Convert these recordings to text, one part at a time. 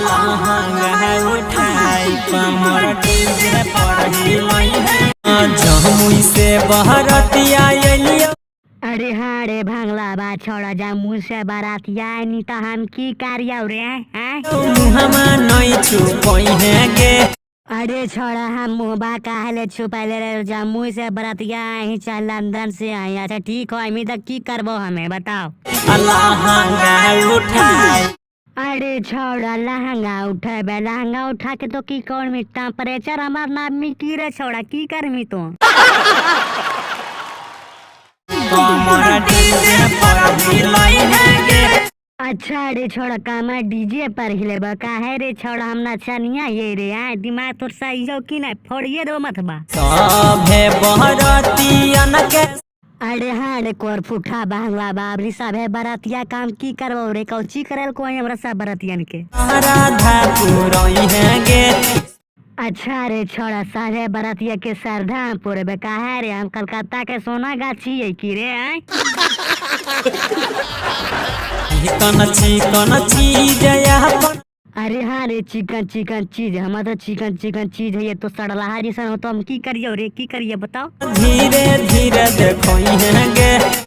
लहंगा उठाई कमर डीजे पर हिलाई जमुई से बहरतिया अइलियो। अरे हाँ रे भांगला बा छोड़ा जमुई से बारातिया नी तो हम की कार्य रे हैं मुहमा नहीं छुपई है गे। अरे छोड़ा हम मुँहबा काहले छुपैले रे जमुई से बरातिया ही चल लंदन से आई। अच्छा ठीक हो अमी तक की करबो हमें बताओ। लहंगा उठाई अरे छोड़ा लहंगा उठे लहंगा उठा के तो की कौन मी टेम्परेचर हमार नाम में की रे छोड़ा की कर मी तो कमर डीजे पर हिलाई गे। अच्छा रे छोड़ा कामा डीजे पर हिले बा काहे रे छोड़ा हम नचनिया ये रे आए दिमाग तो सही हो कि नहीं फोड़िए दो मत बा सभे बहरतियन के। अरे हाँ रे कोर फुठा बांगला बाबरी सब है बरातिया काम की करबो रे कौची करल कोई हमरा सब बरातियन के राधा पुरई है गे। अच्छा रे छोड़ा सारे बरातिया के सरधा पूरे बेका है रे हम कलकत्ता के सोना गाछी है की रे आए चिकन चीज अपन। अरे हाँ रे चिकन चीज हम तो चिकन चीज है ये तो सड़लाहा जैसा हो तो हम की करियो रे की करिए बताओ। धीरे धीरे देखो है गे।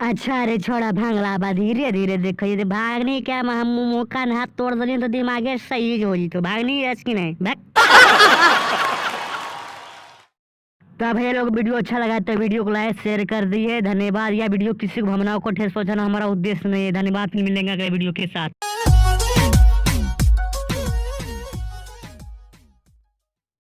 अच्छा रे छोड़ा भांगला बा धीरे धीरे देखो ये भागनी क्या हम मुँह कान हाथ तोड़ दिए तो दिमागे सही हो जी तो भागनी रच की नहीं भाग। तो अब ये लोग वीडियो अच्छा लगा तो वीडियो को लाइक शेयर कर दिए धन्यवाद। या वीडियो किसी को भावनाओं को ठेस पहुंचाना हमारा उद्देश्य नहीं है। धन्यवाद। मिलेंगे अगले वीडियो के साथ।